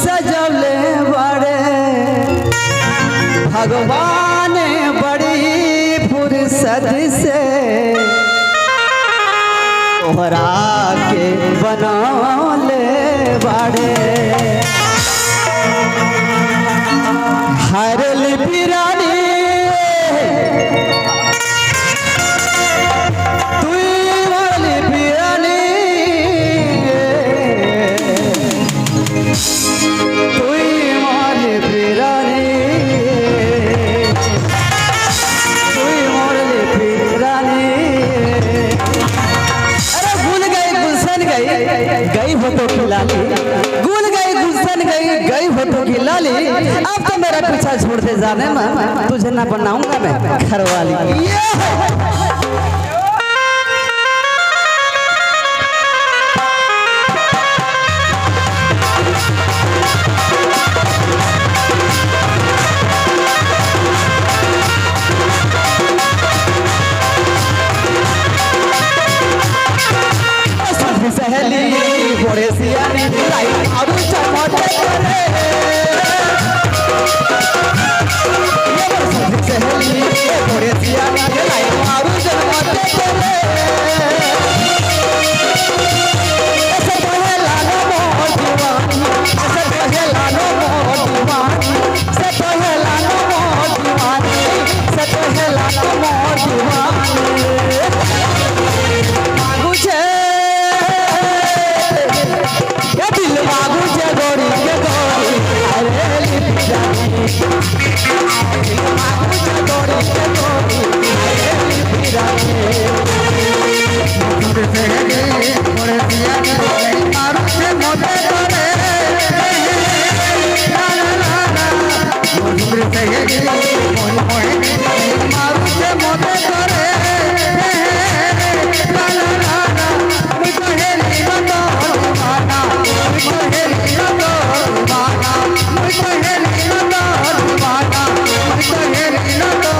सजौले बड़े भगवान बड़ी फुर्सत से तोहरा के बनौले बड़े हर लिपिरानी गई हो तो खिलाली गुल गई गुलशन गई हो तो खिलाली। अब तो मेरा पीछा छोड़ दे जाने में तुझे ना बनाऊंगा मैं घरवाली। सहेली घोड़े सियानी लाइट आरू चमटे करे सहेली घोड़े सियानी लाइट आरू चमटे करे ऐसे पहला नो मोर दीवानी ऐसे पहला नो मोर दीवानी से पहला नो मोर दीवानी से पहला नो मोर दीवानी मुझे दिल बाबू जे गोरी के गोरी अरे लिपिरानी दिल बाबू जे गोरी के गोरी अरे लिपिरानी मुझे से मोरे दिया ने मारू से मोटे करे ला ला ला मुझे से मोरे मोरे मारू से मोटे करे ला ला ला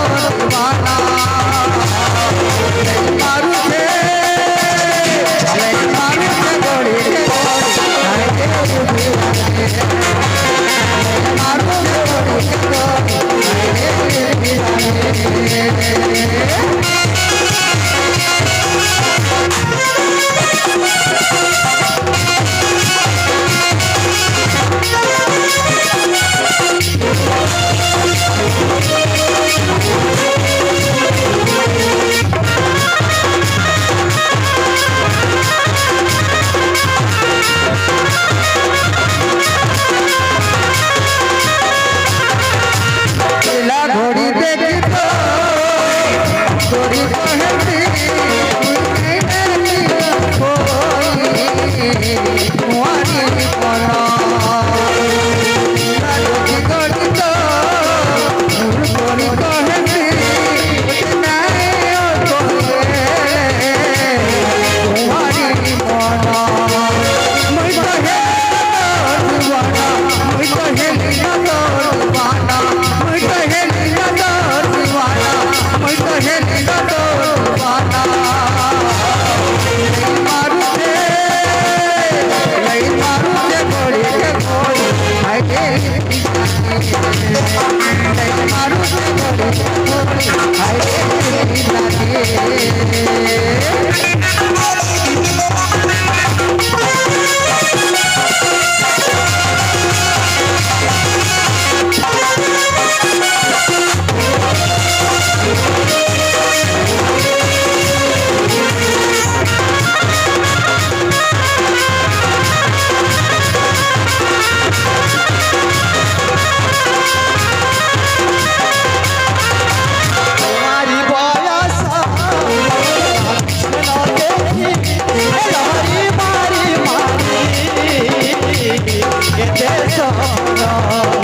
मुझे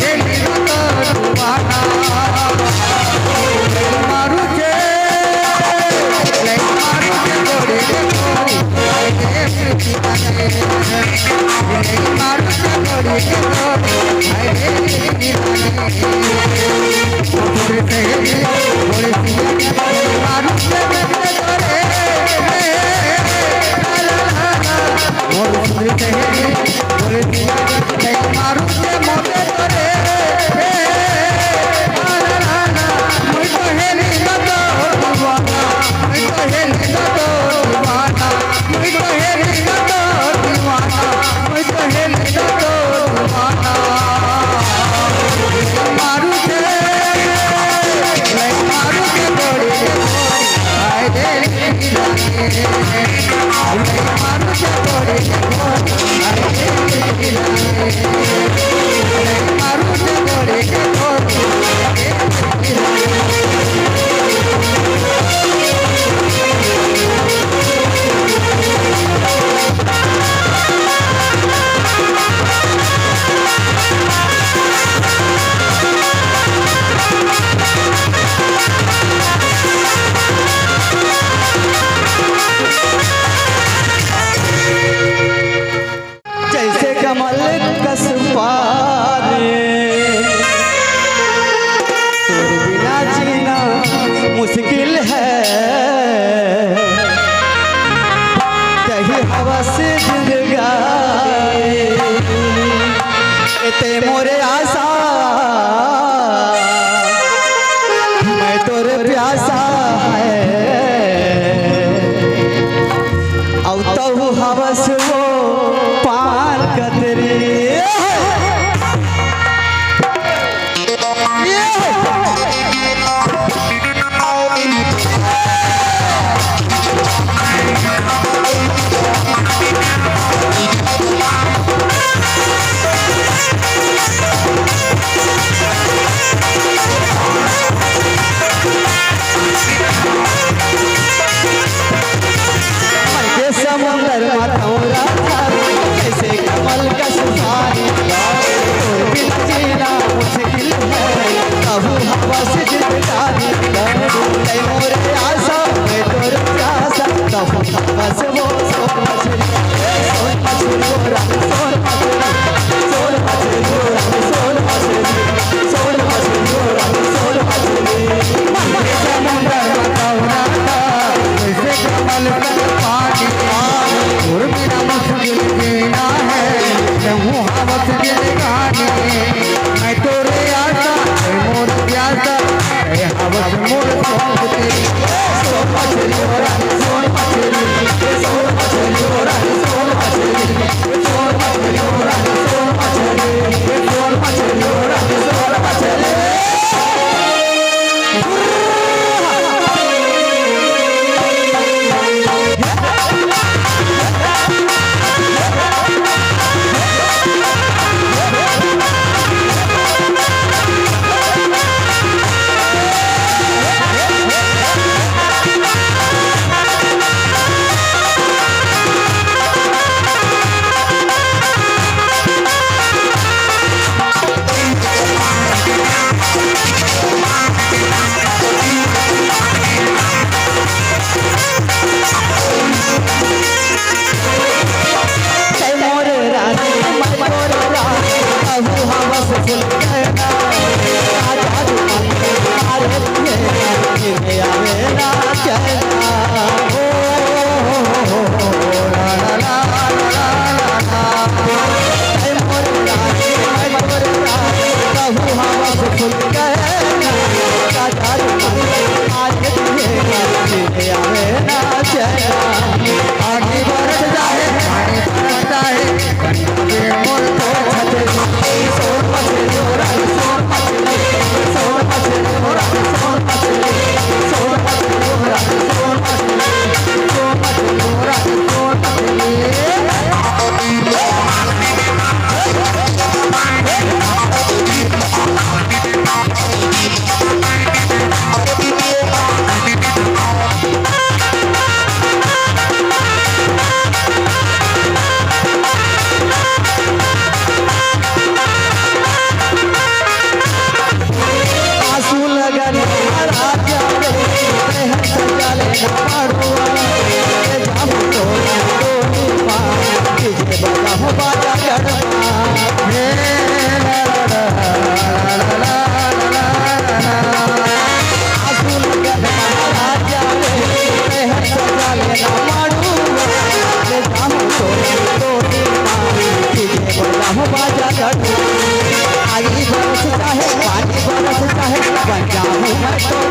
हेली बता माना जैसे कमल कसपाने तोर बिना जीना मुश्किल है कहीं हवा से जिंदगानी इते मोरे आशा मैं तोरे प्यासा है औ तहु हवस वो पार कतरी समुंदर माथौरा जैसे कमल का सुहानी और बिना जीना मुश्किल है अब हवा से जिंदगानी कई मोरे आशा मैं तोर प्यासा तब हवा से वो सोन मछली गोरा सोन मछली गोरा सोन मछली गोरा सोन मछली समुंदर माथौरा जैसे कमल का पानी और बिना मुश्किल जीना है हूँ हवस जिंदगानी मैं तोरे आशा मोर प्यासा हवस मोर सौंप तेरी सोन मछली गोरा सोन मछली गोरा सोन मछली गोरा सोन मछली गोरा सोन मछली आगे बढ़ जाए पानी बरसता है मोर तो सोन मछली गोरा सोन मछली गोरा सोन मछली गोरा सोन मछली गोरा सोन मछली आगे बरस चाहे पानी बरस चाहे बन जाऊँ मैं तो